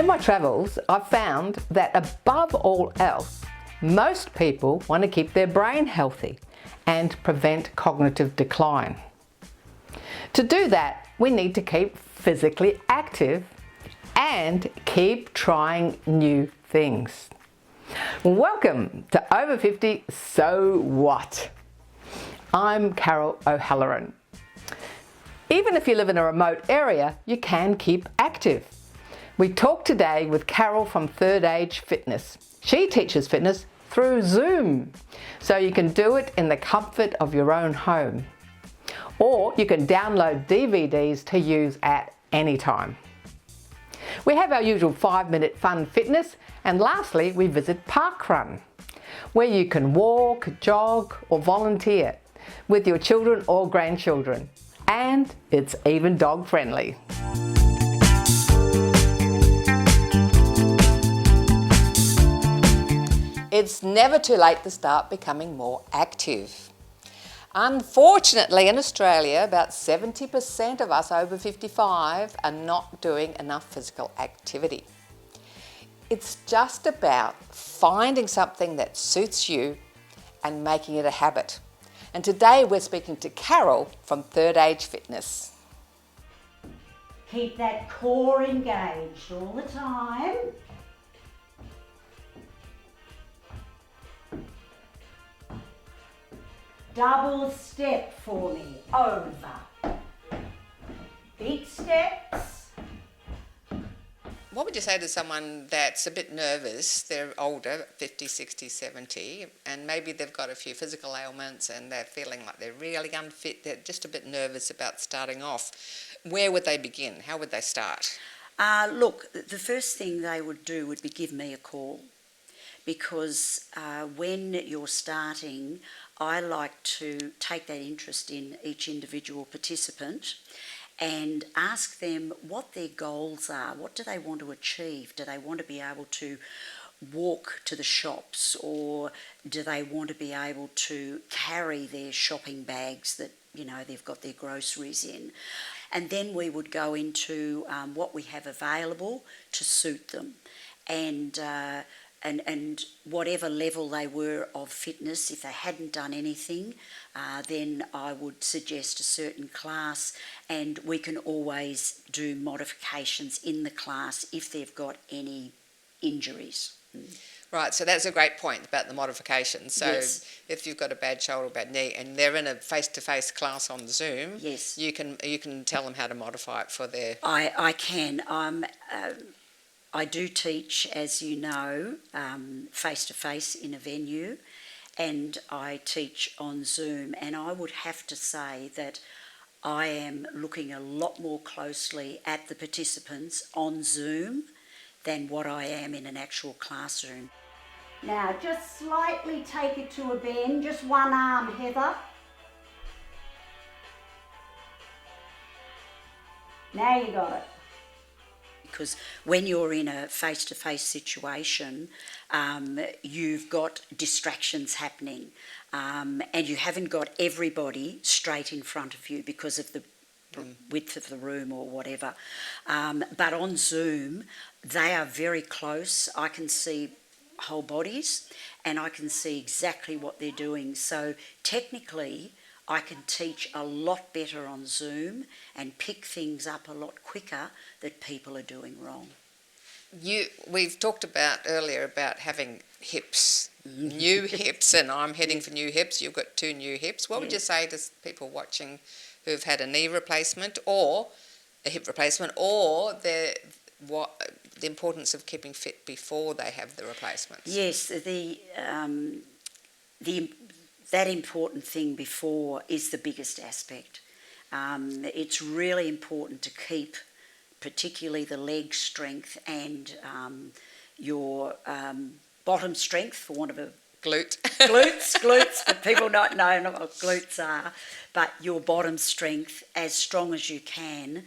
In my travels, I've found that above all else, most people want to keep their brain healthy and prevent cognitive decline. To do that, we need to keep physically active and keep trying new things. Welcome to Over 50 So What? I'm Carol O'Halloran. Even if you live in a remote area, you can keep active. We talk today with Carol from Third Age Fitness. She teaches fitness through Zoom, so you can do it in the comfort of your own home. Or you can download DVDs to use at any time. We have our usual 5-minute fun fitness, and lastly we visit parkrun, where you can walk, jog or volunteer with your children or grandchildren. And it's even dog friendly. It's never too late to start becoming more active. Unfortunately, in Australia, about 70% of us over 55 are not doing enough physical activity. It's just about finding something that suits you and making it a habit. And today we're speaking to Carol from Third Age Fitness. Keep that core engaged all the time. Double step for me, over. Big steps. What would you say to someone that's a bit nervous, they're older, 50, 60, 70, and maybe they've got a few physical ailments and they're feeling like they're really unfit, they're just a bit nervous about starting off. Where would they begin? How would they start? Look, the first thing they would do would be give me a call, because when you're starting, I like to take that interest in each individual participant and ask them what their goals are. What do they want to achieve? Do they want to be able to walk to the shops, or do they want to be able to carry their shopping bags that, you know, they've got their groceries in? And then we would go into what we have available to suit them. And whatever level they were of fitness, if they hadn't done anything, then I would suggest a certain class, and we can always do modifications in the class if they've got any injuries. Right, so that's a great point about the modifications. So Yes. if you've got a bad shoulder, bad knee, and they're in a face-to-face class on Zoom, Yes. you can tell them how to modify it for their... I can. I do teach, as you know, face-to-face in a venue, and I teach on Zoom, and I would have to say that I am looking a lot more closely at the participants on Zoom than what I am in an actual classroom. Now just slightly take it to a bend, just one arm, Heather. Now you got it. Because when you're in a face-to-face situation, you've got distractions happening, and you haven't got everybody straight in front of you because of the width of the room or whatever. But on Zoom, they are very close. I can see whole bodies and I can see exactly what they're doing. So technically, I can teach a lot better on Zoom and pick things up a lot quicker that people are doing wrong. We've talked about earlier about having hips, new hips, and I'm heading for new hips. You've got 2 new hips. What would you say to people watching who've had a knee replacement or a hip replacement, or the importance of keeping fit before they have the replacements? Yes, that important thing before is the biggest aspect. It's really important to keep particularly the leg strength and your bottom strength, for want of a glutes, but people not know what glutes are, but your bottom strength as strong as you can,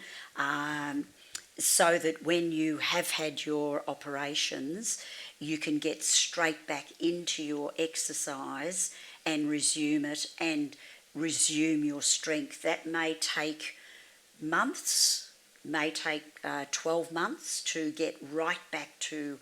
so that when you have had your operations, you can get straight back into your exercise and resume it and resume your strength. That may take months, may take 12 months to get right back to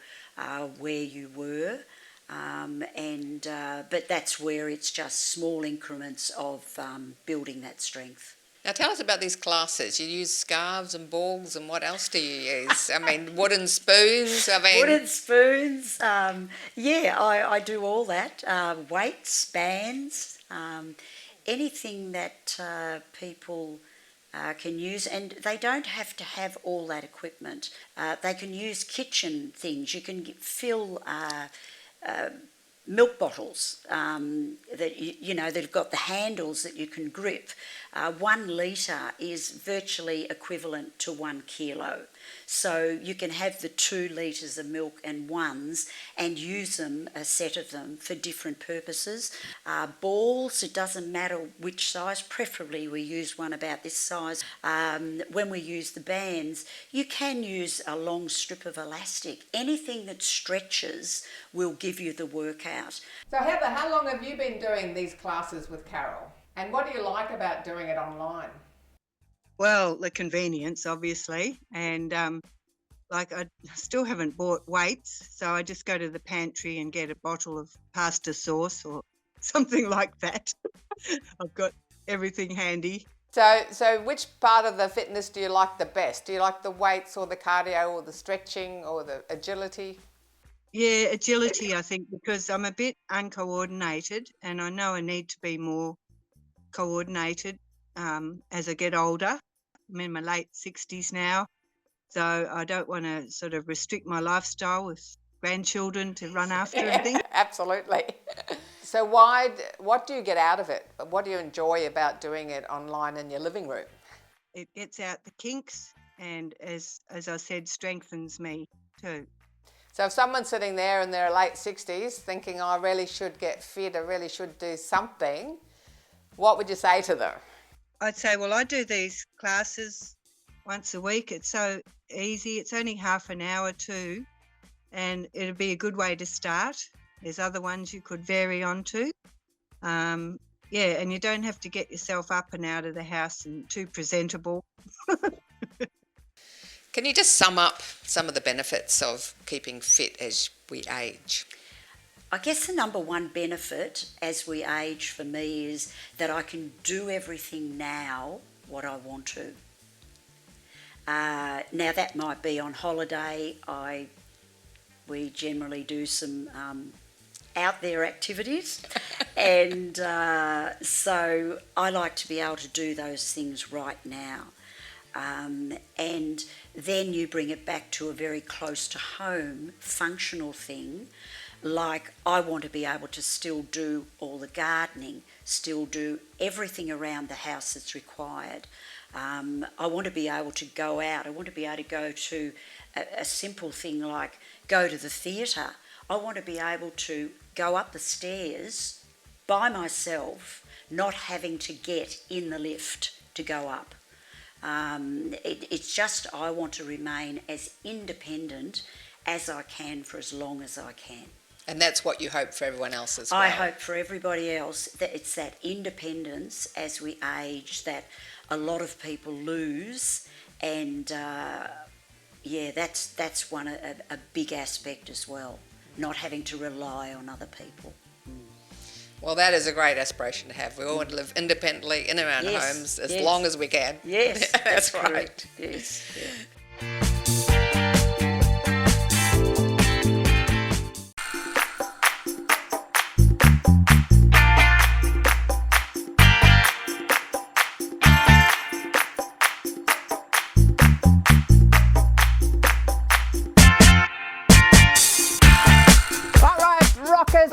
where you were. But that's where it's just small increments of building that strength. Now tell us about these classes. You use scarves and balls, and what else do you use? I mean, wooden spoons. Wooden spoons. I do all that. Weights, bands, anything that people can use, and they don't have to have all that equipment. They can use kitchen things. You can fill milk bottles that that have got the handles that you can grip. 1 litre is virtually equivalent to 1 kilo. So you can have the 2 litres of milk and ones and use them, a set of them, for different purposes. Balls, it doesn't matter which size, preferably we use one about this size. When we use the bands, you can use a long strip of elastic. Anything that stretches will give you the workout. So Heather, how long have you been doing these classes with Carol? And what do you like about doing it online? Well, the convenience, obviously, and I still haven't bought weights, so I just go to the pantry and get a bottle of pasta sauce or something like that. I've got everything handy. So which part of the fitness do you like the best? Do you like the weights or the cardio or the stretching or the agility? Yeah, agility, I think, because I'm a bit uncoordinated and I know I need to be more coordinated as I get older. I'm in my late 60s now, so I don't want to sort of restrict my lifestyle with grandchildren to run after and things. Absolutely. So what do you get out of it? What do you enjoy about doing it online in your living room? It gets out the kinks and, as I said, strengthens me too. So if someone's sitting there in their late 60s thinking, I really should get fit, I really should do something, what would you say to them? I'd say, well, I do these classes once a week. It's so easy. It's only half an hour too, and it'd be a good way to start. There's other ones you could vary on to. And you don't have to get yourself up and out of the house and too presentable. Can you just sum up some of the benefits of keeping fit as we age? I guess the number one benefit as we age for me is that I can do everything now what I want to. Now that might be on holiday. We generally do some out there activities and so I like to be able to do those things right now. And then you bring it back to a very close to home functional thing, like I want to be able to still do all the gardening, still do everything around the house that's required. I want to be able to go out. I want to be able to go to a simple thing like go to the theatre. I want to be able to go up the stairs by myself, not having to get in the lift to go up. It's just I want to remain as independent as I can for as long as I can. And that's what you hope for everyone else as well? I hope for everybody else that it's that independence as we age that a lot of people lose, and that's one a big aspect as well, not having to rely on other people. Well, that is a great aspiration to have. We all want to live independently in our own homes as long as we can. Yes, that's right. Correct. Yes. Yeah.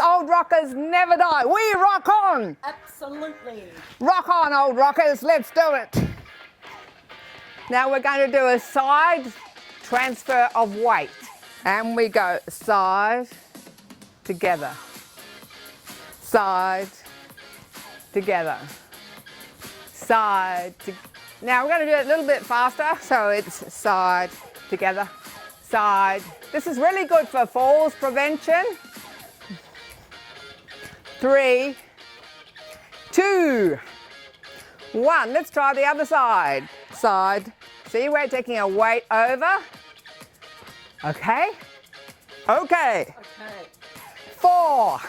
Old rockers never die. We rock on. Absolutely. Rock on, old rockers. Let's do it. Now we're going to do a side transfer of weight. And we go side, together. Side, together. Side, Now we're going to do it a little bit faster. So it's side, together, side. This is really good for falls prevention. 3, 2, 1. Let's try the other side. Side, See, we're taking a weight over. Okay. Okay. 4,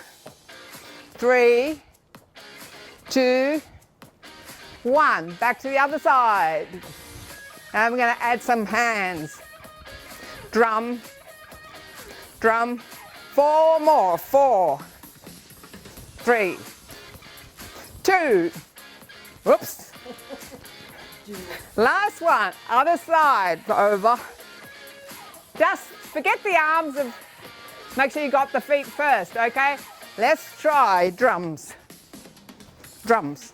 3, 2, 1. Back to the other side. And we're going to add some hands. Drum, drum. 4 more. 4, 3, 2. Whoops. Last one. Other side. Over. Just forget the arms. Make sure you got the feet first, okay? Let's try drums. Drums.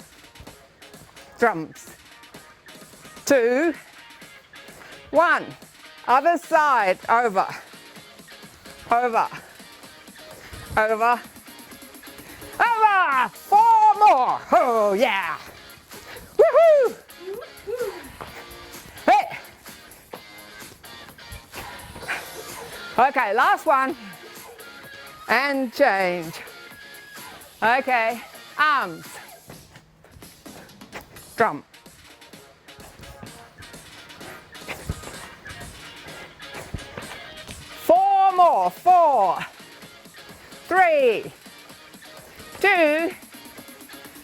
Drums. 2, 1. Other side. Over. Over. Over. Over. 4 more. Oh, yeah. Woohoo! Hey. Okay, last one. And change. Okay, arms. Drum. Four more. 4, 3, 2.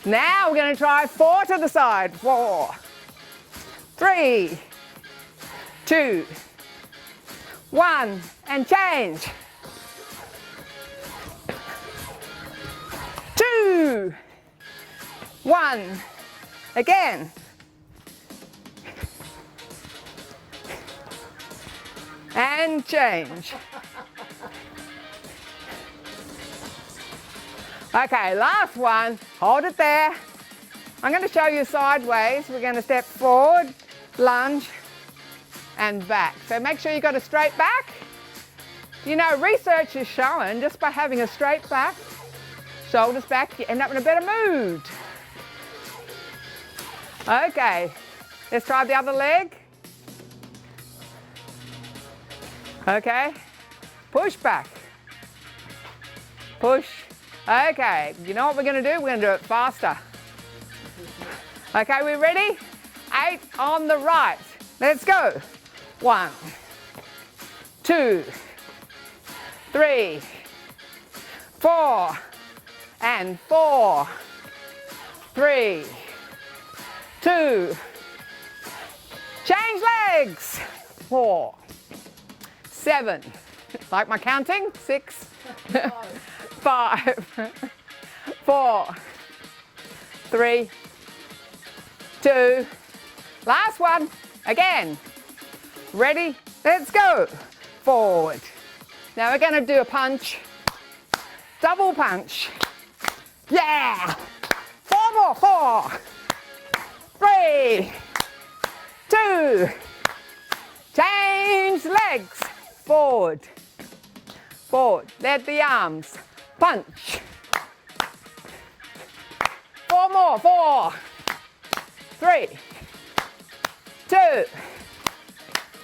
Now we're going to try 4 to the side. 4, 3, 2, 1, and change. 2, 1, again. And change. Okay, last one. Hold it there. I'm going to show you sideways. We're going to step forward, lunge, and back. So make sure you've got a straight back. You know, research is showing just by having a straight back, shoulders back, you end up in a better mood. Okay, let's try the other leg. Okay, push back, push. Okay, you know what we're going to do? We're going to do it faster. Okay, we ready? 8 on the right. Let's go. 1, 2, 3, 4, and 4, 3, 2. Change legs. 4, 7. Like my counting? 6, 5, 4, 3, 2. Last one. Again. Ready? Let's go. Forward. Now we're going to do a punch. Double punch. Yeah. 4 more. 4, 3, 2. Change legs. Forward. Forward. Let the arms. Punch. 4 more. 4, 3, 2,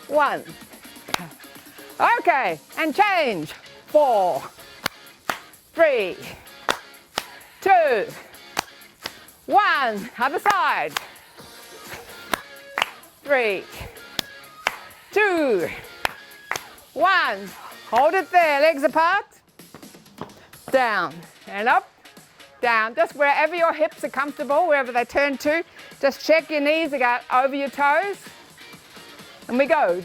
1. Okay, and change. 4, 3, 2, 1. Other side. 3, 2, 1. Hold it there, legs apart. Down and up, down. Just wherever your hips are comfortable, wherever they turn to. Just check your knees are over your toes. And we go.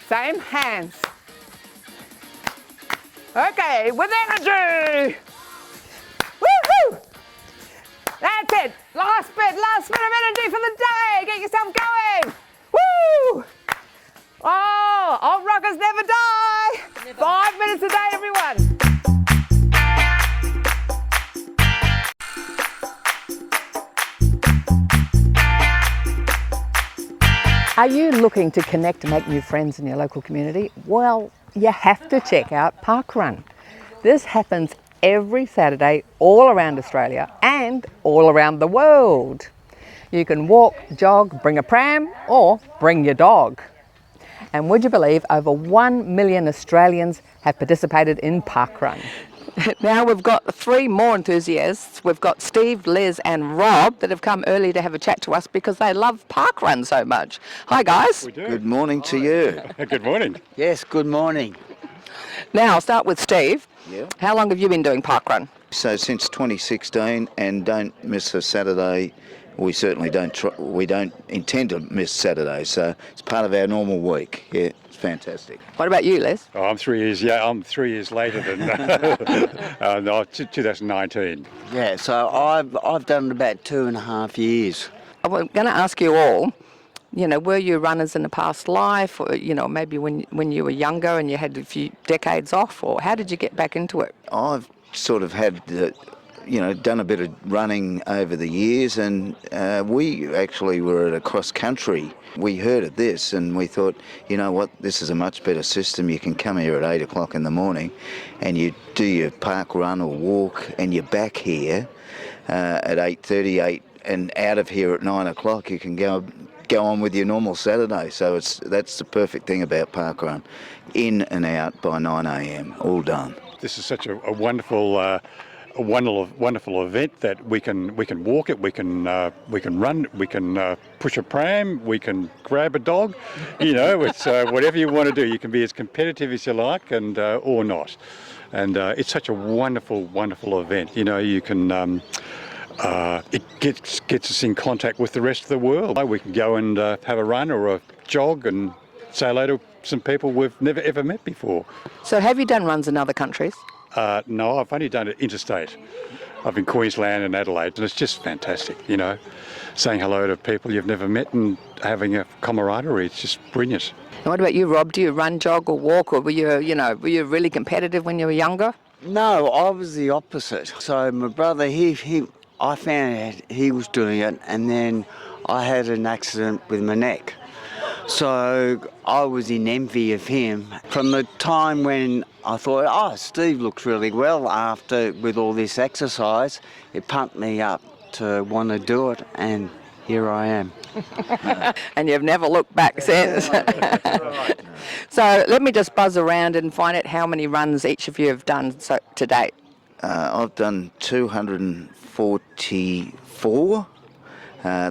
Same hands. Okay, with energy. Woohoo! That's it. Last bit of energy for the day. Get yourself going. Woo! Oh, old rockers never die. Never. 5 minutes a day, everyone. Are you looking to connect and make new friends in your local community? Well, you have to check out Parkrun. This happens every Saturday all around Australia and all around the world. You can walk, jog, bring a pram or bring your dog. And would you believe over 1 million Australians have participated in Parkrun? Now we've got 3 more enthusiasts. We've got Steve, Liz and Rob that have come early to have a chat to us because they love parkrun so much. Hi guys. We do. Good morning to you. Good morning. Yes, good morning. Now I'll start with Steve. Yeah. How long have you been doing parkrun? So since 2016, and don't miss a Saturday. We certainly we don't intend to miss Saturdays, so it's part of our normal week. Yeah, it's fantastic. What about you, Les? Oh, I'm 3 years. Yeah, I'm 3 years later than 2019. Yeah, so I've done it about 2.5 years. I'm going to ask you all, you know, were you runners in a past life, or, you know, maybe when you were younger and you had a few decades off, or how did you get back into it? I've sort of had done a bit of running over the years, and we actually were at a cross country. We heard of this and we thought, you know what, this is a much better system. You can come here at 8 o'clock in the morning and you do your park run or walk, and you're back here at 8:38 and out of here at 9 o'clock. You can go on with your normal Saturday. So that's the perfect thing about parkrun. In and out by 9 a.m, all done. This is such a wonderful wonderful event that we can walk it, we can run, we can push a pram, we can grab a dog. You know, it's whatever you want to do. You can be as competitive as you like, and or not. And it's such a wonderful event. You know, you can. It gets us in contact with the rest of the world. We can go and have a run or a jog and say hello to some people we've never ever met before. So have you done runs in other countries? No, I've only done it interstate. I've been Queensland and Adelaide, and it's just fantastic, you know, saying hello to people you've never met and having a camaraderie. It's just brilliant. And what about you, Rob? Do you run, jog or walk, or were you really competitive when you were younger? No, I was the opposite. So my brother, I found out he was doing it, and then I had an accident with my neck. So I was in envy of him. From the time when I thought, oh, Steve looks really well with all this exercise, it pumped me up to want to do it, and here I am. And you've never looked back since. So let me just buzz around and find out how many runs each of you have done to date. I've done 244.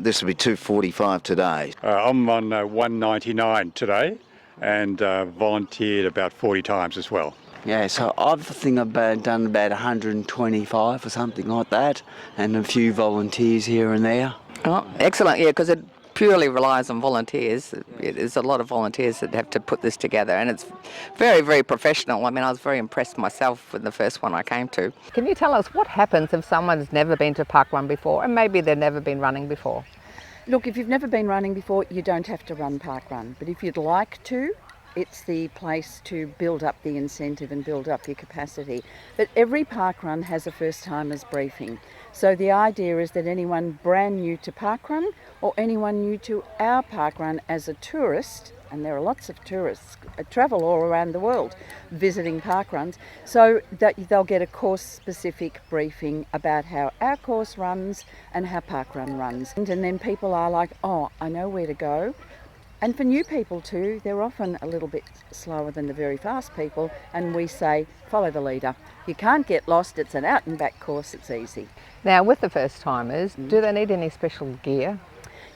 This will be 245 today. I'm on 199 today, and volunteered about 40 times as well. Yeah, so I think I've done about 125 or something like that, and a few volunteers here and there. Oh, excellent, yeah, because it purely relies on volunteers. There's a lot of volunteers that have to put this together, and it's very, very professional. I mean, I was very impressed myself with the first one I came to. Can you tell us what happens if someone's never been to a parkrun before, and maybe they've never been running before? Look, if you've never been running before, you don't have to run parkrun, but if you'd like to, it's the place to build up the incentive and build up your capacity. But every parkrun has a first-timers briefing. So the idea is that anyone brand new to parkrun or anyone new to our parkrun as a tourist, and there are lots of tourists travel all around the world visiting parkruns, so that they'll get a course-specific briefing about how our course runs and how parkrun runs. And then people are like, oh, I know where to go. And for new people too, they're often a little bit slower than the very fast people, and we say, follow the leader. You can't get lost, it's an out and back course, it's easy. Now, with the first timers, do they need any special gear?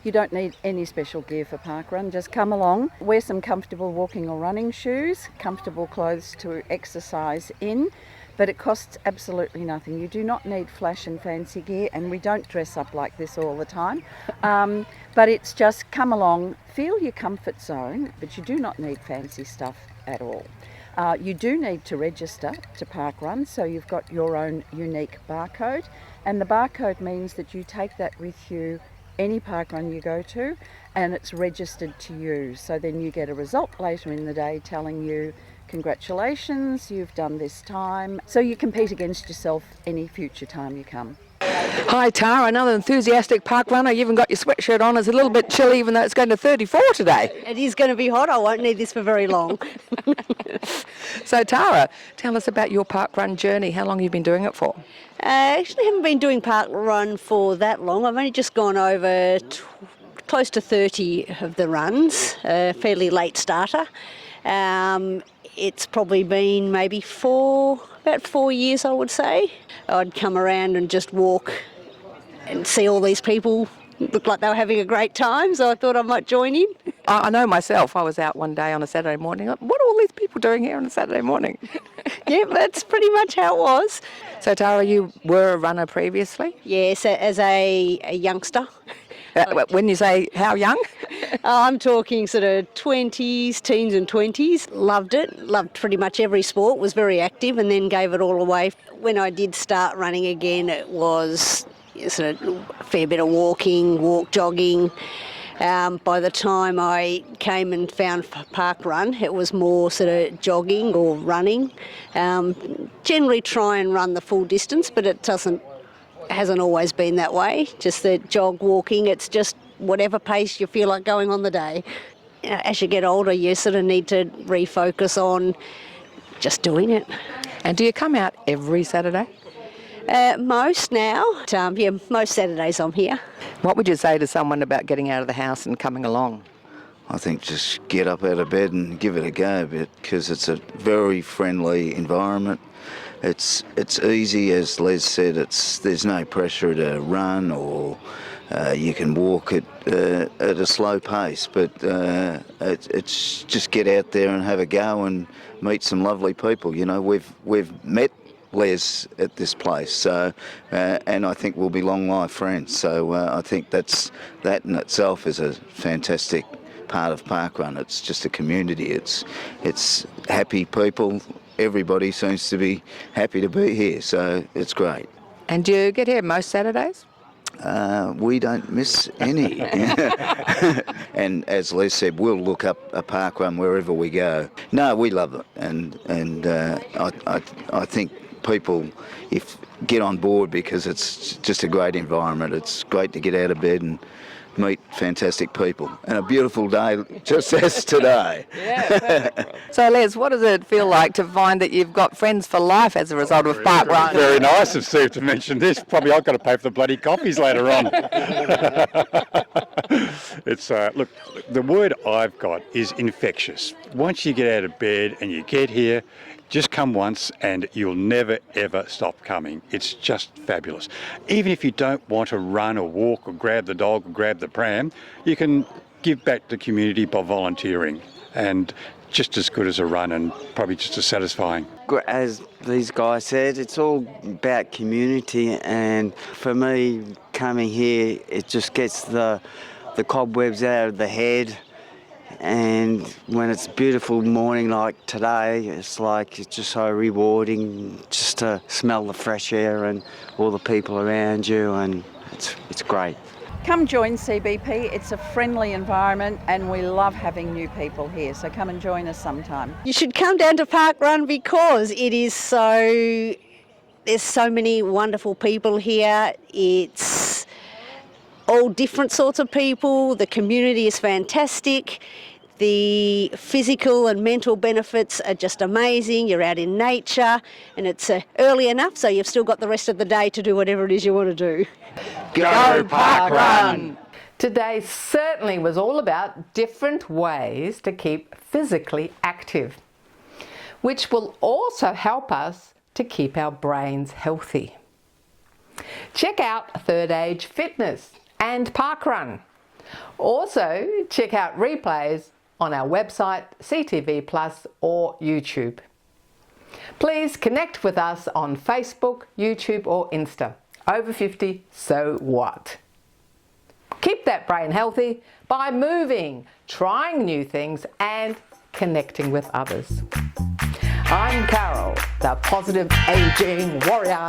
You don't need any special gear for parkrun, just come along, wear some comfortable walking or running shoes, comfortable clothes to exercise in, but it costs absolutely nothing. You do not need flash and fancy gear, and we don't dress up like this all the time. But it's just come along, feel your comfort zone, but you do not need fancy stuff at all. You do need to register to parkrun, so you've got your own unique barcode, and the barcode means that you take that with you any parkrun you go to, and it's registered to you. So then you get a result later in the day telling you, congratulations, you've done this time. So you compete against yourself any future time you come. Hi Tara, another enthusiastic park runner. You even got your sweatshirt on. It's a little bit chilly even though it's going to 34 today. It is going to be hot. I won't need this for very long. So Tara, tell us about your park run journey. How long have you been doing it for? I actually haven't been doing park run for that long. I've only just gone over close to 30 of the runs, fairly late starter. It's probably been maybe four about 4 years, I would say. I'd come around and just walk and see all these people look like they were having a great time, so I thought I might join in. I know myself. I was out one day on a Saturday morning. What are all these people doing here on a Saturday morning? Yeah, that's pretty much how it was. So, Tara, you were a runner previously? Yes, as a youngster. When you say how young? I'm talking sort of 20s, teens and 20s. Loved it. Loved pretty much every sport. Was very active and then gave it all away. When I did start running again, it was sort of a fair bit of walk, jogging. By the time I came and found parkrun, it was more sort of jogging or running. Generally try and run the full distance, but it hasn't always been that way. Just the jog, walking, it's just whatever pace you feel like going on the day. As you get older, you sort of need to refocus on just doing it. And do you come out every Saturday? Most now. Most Saturdays I'm here. What would you say to someone about getting out of the house and coming along? I think just get up out of bed and give it a go, because it's a very friendly environment. It's easy, as Les said. There's no pressure to run, or you can walk at a slow pace. But it's just get out there and have a go and meet some lovely people. You know, we've met Les at this place, so and I think we'll be long life friends. So I think that in itself is a fantastic part of parkrun. It's just a community. It's happy people. Everybody seems to be happy to be here, so it's great. And do you get here most Saturdays? We don't miss any. And as Les said, we'll look up a parkrun wherever we go. No, we love it, and I think people get on board, because it's just a great environment. It's great to get out of bed and meet fantastic people, and a beautiful day just as today. So, Les, what does it feel like to find that you've got friends for life as a result of parkrun? Very nice of Steve to mention this. Probably I've got to pay for the bloody coffees later on. It's look, the word I've got is infectious. Once you get out of bed and you get here, just come once and you'll never ever stop coming. It's just fabulous. Even if you don't want to run or walk or grab the dog or grab the pram, you can give back to the community by volunteering, and just as good as a run and probably just as satisfying. As these guys said, it's all about community, and for me, coming here, it just gets the cobwebs out of the head. And when it's a beautiful morning like today, it's just so rewarding just to smell the fresh air and all the people around you, and it's great. Come join CBP. It's a friendly environment and we love having new people here, so come and join us sometime. You should come down to parkrun because there's so many wonderful people here. It's all different sorts of people. The community is fantastic. The physical and mental benefits are just amazing. You're out in nature, and it's early enough, so you've still got the rest of the day to do whatever it is you want to do. Go parkrun! Today certainly was all about different ways to keep physically active, which will also help us to keep our brains healthy. Check out Third Age Fitness and Parkrun. Also, check out replays on our website, CTV Plus or YouTube. Please connect with us on Facebook, YouTube or Insta. Over 50, so what? Keep that brain healthy by moving, trying new things and connecting with others. I'm Carol, the Positive Aging Warrior.